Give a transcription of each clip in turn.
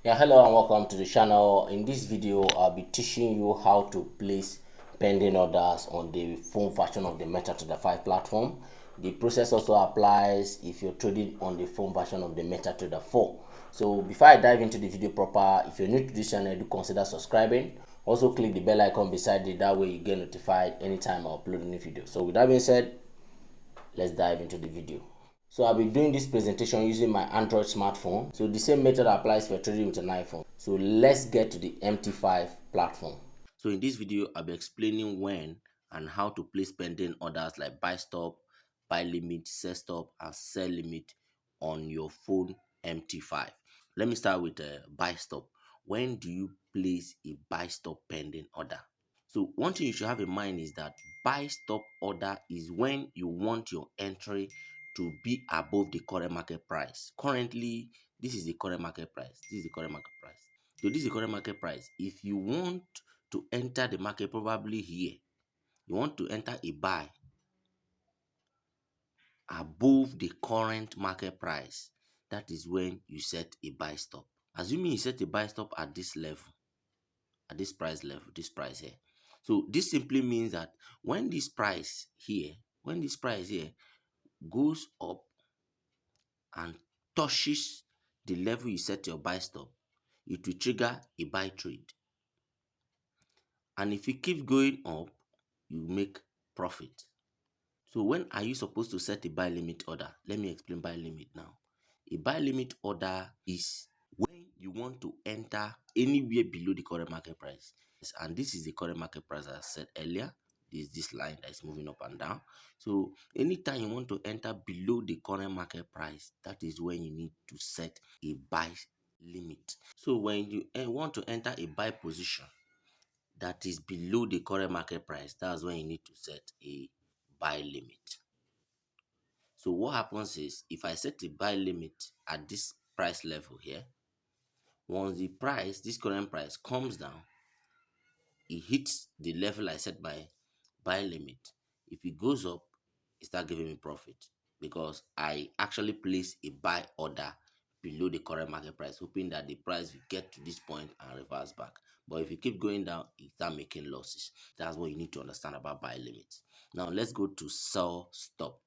Yeah, hello and welcome to the channel. In this video, I'll be teaching you how to place pending orders on the phone version of the MetaTrader 5 platform. The process also applies if you're trading on the phone version of the MetaTrader 4. So before I dive into the video proper, if you're new to this channel, do consider subscribing. Also click the bell icon beside it, that way you get notified anytime I upload a new video. So with that being said, let's dive into the video. So I'll be doing this presentation using my Android smartphone. So the same method applies for trading with an iPhone. So let's get to the MT5 platform. So in this video, I'll be explaining when and how to place pending orders like buy stop, buy limit, sell stop, and sell limit on your phone MT5. Let me start with buy stop. When do you place a buy stop pending order? So one thing you should have in mind is that buy stop order is when you want your entry to be above the current market price. Currently, this is the current market price. This is the current market price. So this is the current market price. If you want to enter the market probably here, you want to enter a buy above the current market price, that is when you set a buy stop. Assuming you set a buy stop at this level, at this price level, this price here. So this simply means that when this price here, goes up and touches the level you set your buy stop, it will trigger a buy trade. And if it keeps going up, you make profit. So when are you supposed to set a buy limit order? Let me explain buy limit now. A buy limit order is when you want to enter anywhere below the current market price. And this is the current market price as I said earlier. This line that is moving up and down. So anytime you want to enter below the current market price, that is when you need to set a buy limit. So when you want to enter a buy position that is below the current market price, that's when you need to set a buy limit. So what happens is, if I set a buy limit at this price level here, once the price, this current price comes down, it hits the level I set my buy limit. If it goes up, it start giving me profit because I actually place a buy order below the current market price, hoping that the price will get to this point and reverse back. But if you keep going down, it start making losses. That's what you need to understand about buy limits. Now let's go to sell stop.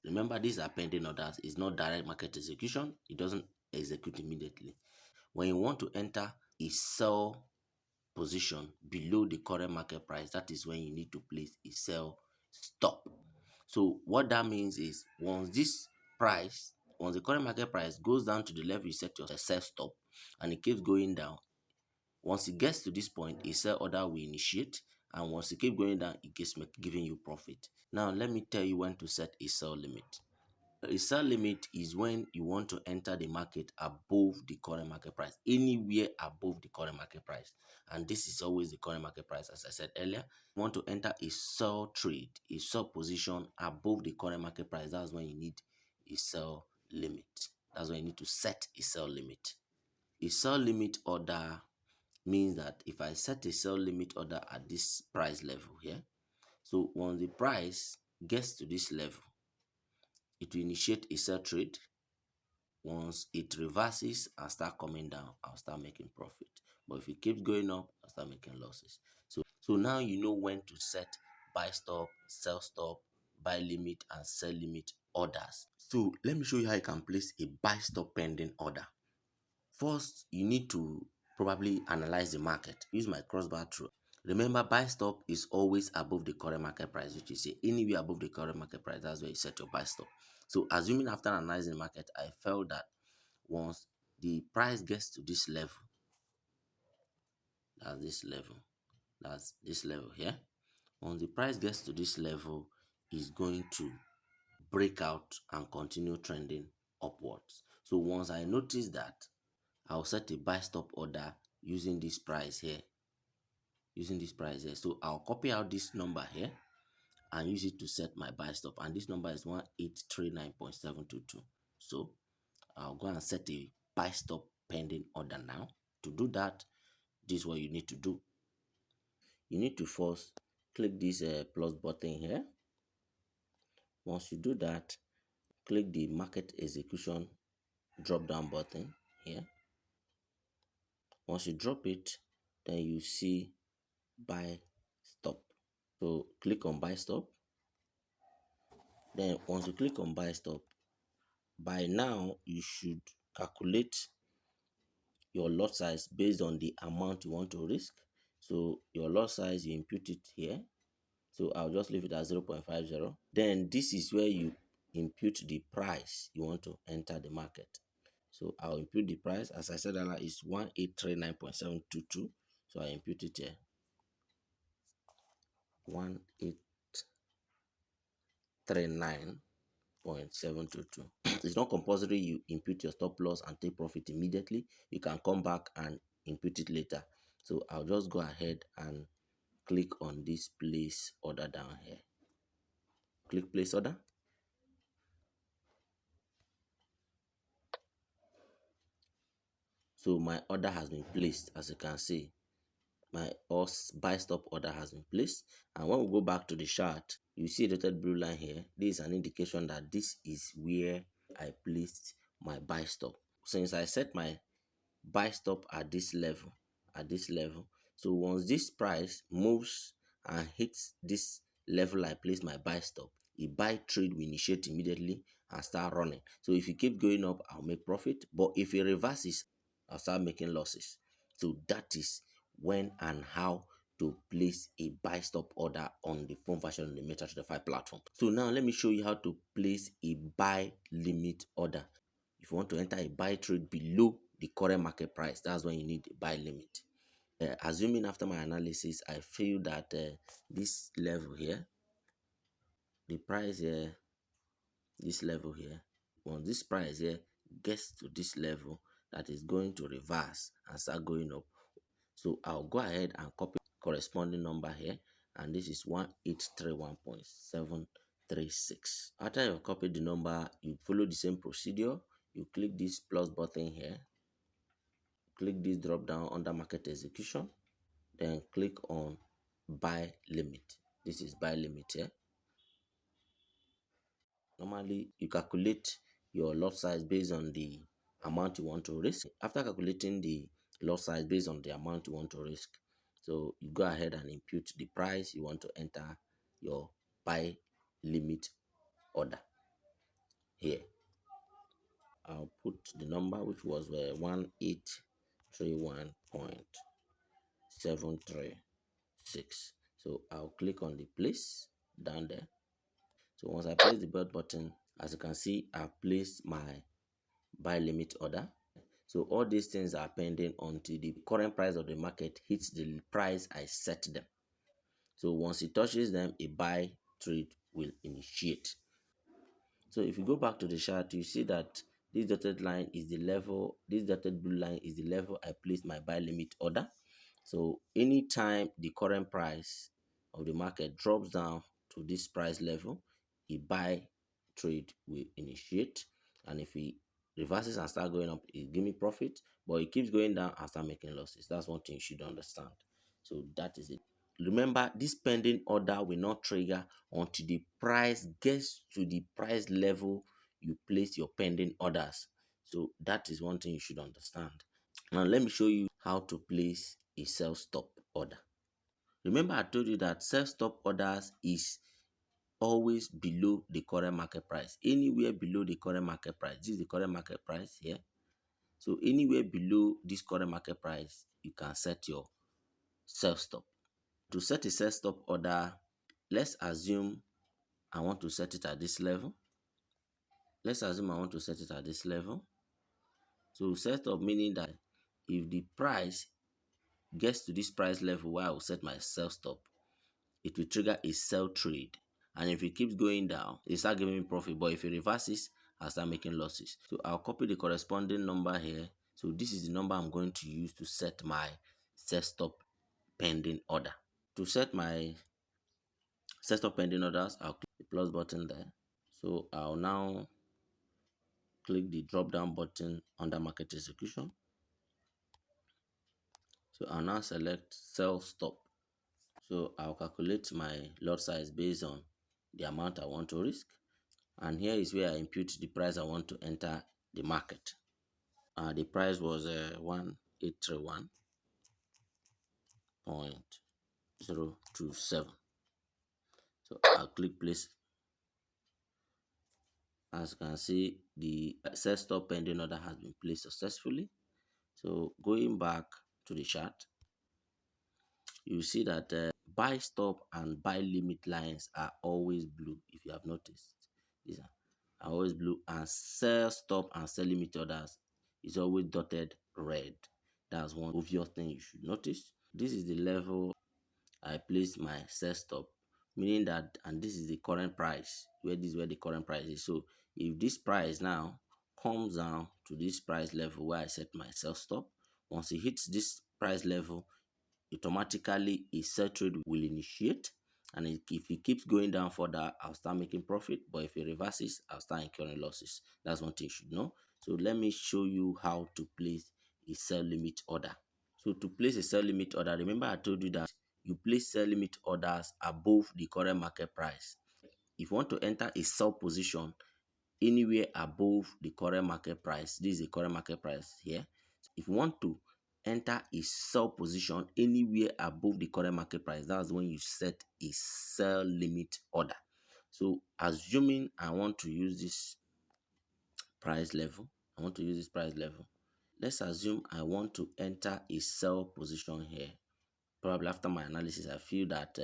Remember, these are pending orders. It's not direct market execution. It doesn't execute immediately. When you want to enter a sell position below the current market price, that is when you need to place a sell stop. So what that means is, once the current market price goes down to the level you set your sell stop and it keeps going down, once it gets to this point, a sell order will initiate, and once it keeps going down, it keeps giving you profit. Now let me tell you when to set a sell limit. A sell limit is when you want to enter the market above the current market price, anywhere above the current market price. And this is always the current market price, as I said earlier. You want to enter a sell trade, a sell position above the current market price. That's when you need a sell limit. That's when you need to set a sell limit. A sell limit order means that if I set a sell limit order at this price level here, so once the price gets to this level, it will initiate a sell trade. Once it reverses and start coming down, I'll start making profit. But if it keeps going up, I'll start making losses. So now you know when to set buy stop, sell stop, buy limit, and sell limit orders. So let me show you how you can place a buy stop pending order. First, you need to probably analyze the market. Use my crossbar rule. Remember, buy stop is always above the current market price, which is anywhere above the current market price. That's where you set your buy stop. So assuming after analyzing the market, I felt that once the price gets to this level, that's this level here. Once the price gets to this level, is going to break out and continue trending upwards. So once I notice that, I'll set a buy stop order using this price here. So I'll copy out this number here and use it to set my buy stop, and this number is 1839.722. So I'll go and set a buy stop pending order now. To do that, this is what you need to do. You need to first click this plus button here. Once you do that, click the market execution drop down button here. Once you drop it, then you see buy stop. So click on buy stop. Then once you click on buy stop, by now you should calculate your lot size based on the amount you want to risk. So your lot size, you input it here. So I'll just leave it at 0.50. Then this is where you input the price you want to enter the market. So I'll input the price. As I said earlier, is 1839.722. So I input it here. 1839.722. It's not compulsory you input your stop loss and take profit immediately. You can come back and input it later. So I'll just go ahead and click on this place order down here. Click place order. So my order has been placed. As you can see, my buy stop order has been placed. And when we go back to the chart, you see the dotted blue line here. This is an indication that this is where I placed my buy stop. Since I set my buy stop at this level, so once this price moves and hits this level I place my buy stop, a buy trade will initiate immediately and start running. So if it keep going up, I'll make profit, but if it reverses, I'll start making losses. So that is when and how to place a buy stop order on the phone version of the MetaTrader 5 platform. So now let me show you how to place a buy limit order. If you want to enter a buy trade below the current market price, that's when you need a buy limit. Assuming after my analysis, I feel that this level here, the price here, this level here, once this price here gets to this level, that is going to reverse and start going up. So I'll go ahead and copy corresponding number here, and this is 1831.736. After you've copied the number, you follow the same procedure. You click this plus button here, click this drop down under market execution, then click on buy limit. This is buy limit here. Normally you calculate your lot size based on the amount you want to risk. After calculating the lot size based on the amount you want to risk, so you go ahead and input the price you want to enter your buy limit order here. I'll put the number, which was 1831.736. So I'll click on the place down there. So once I place the bird button, as you can see, I've placed my buy limit order. So all these things are pending until the current price of the market hits the price I set them. So once it touches them, a buy trade will initiate. So if you go back to the chart, you see that this dotted line is the level, this dotted blue line is the level I placed my buy limit order. So anytime the current price of the market drops down to this price level, a buy trade will initiate. And if it reverses and start going up, it give me profit, but it keeps going down and start making losses. That's one thing you should understand. So that is it. Remember, this pending order will not trigger until the price gets to the price level you place your pending orders. So that is one thing you should understand. Now let me show you how to place a sell stop order. Remember, I told you that sell stop orders is always below the current market price. Anywhere below the current market price, this is the current market price here. So anywhere below this current market price, you can set your sell stop. To set a sell stop order, let's assume I want to set it at this level. Let's assume I want to set it at this level. So sell stop meaning that if the price gets to this price level where I will set my sell stop, it will trigger a sell trade. And if it keeps going down, it start giving me profit. But if it reverses, I'll start making losses. So I'll copy the corresponding number here. So this is the number I'm going to use to set my sell stop pending order. To set my sell stop pending orders, I'll click the plus button there. So I'll now click the drop down button under market execution. So I'll now select sell stop. So I'll calculate my lot size based on the amount I want to risk. And here is where I input the price I want to enter the market. The price was 1831. 0.027. So I'll click place. As you can see, the sell stop pending order has been placed successfully. So going back to the chart, you see that buy stop and buy limit lines are always blue. If you have noticed, these are always blue, and sell stop and sell limit orders is always dotted red. That's one obvious thing you should notice. This is the level I place my sell stop, meaning that, and this is the current price, where this is where the current price is. So if this price now comes down to this price level where I set my sell stop, once it hits this price level, automatically a sell trade will initiate. And if it keeps going down further, I'll start making profit. But if it reverses, I'll start incurring losses. That's one thing you should know. So let me show you how to place a sell limit order. So to place a sell limit order, remember I told you that you place sell limit orders above the current market price. If you want to enter a sell position anywhere above the current market price, this is the current market price here. If you want to enter a sell position anywhere above the current market price, that's when you set a sell limit order. So assuming I want to use this price level, let's assume I want to enter a sell position here. Probably after my analysis, I feel that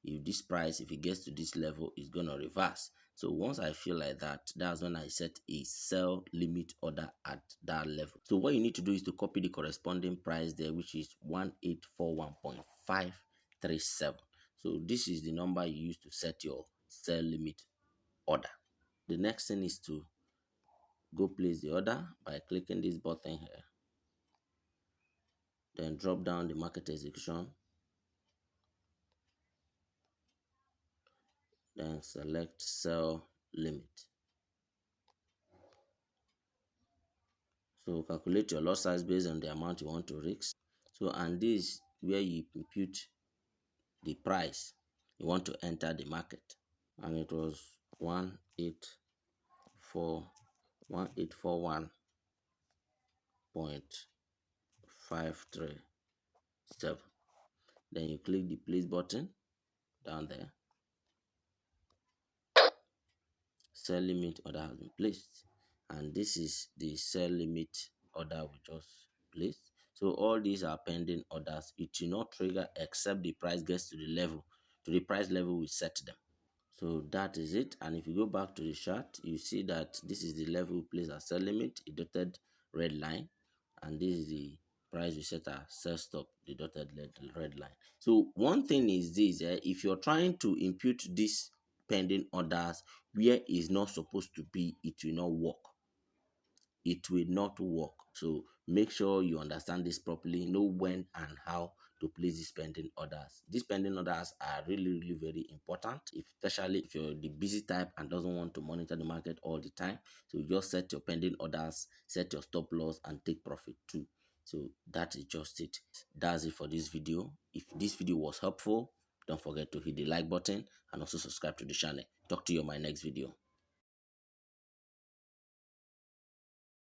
if this price, if it gets to this level, it's going to reverse. So once I feel like that, that's when I set a sell limit order at that level. So what you need to do is to copy the corresponding price there, which is 1841.537. So this is the number you use to set your sell limit order. The next thing is to go place the order by clicking this button here. Then drop down the market execution. Then select sell limit. So calculate your lot size based on the amount you want to risk. So, and this where you impute the price you want to enter the market. And it was 1841.537. Then you click the place button down there. Sell limit order has been placed, and this is the sell limit order we just placed. So all these are pending orders. It will not trigger except the price gets to the price level we set them. So that is it. And if you go back to the chart, you see that this is the level we place as sell limit, a dotted red line, and this is the price we set our sell stop, the dotted red line. So one thing is this, if you're trying to impute these pending orders where it's not supposed to be, it will not work. So make sure you understand this properly, know when and how to place these pending orders. These pending orders are really very important, especially if you're the busy type and doesn't want to monitor the market all the time. So just set your pending orders, set your stop loss, and take profit too. So that is just it. That's it for this video. If this video was helpful, don't forget to hit the like button and also subscribe to the channel. Talk to you on my next video.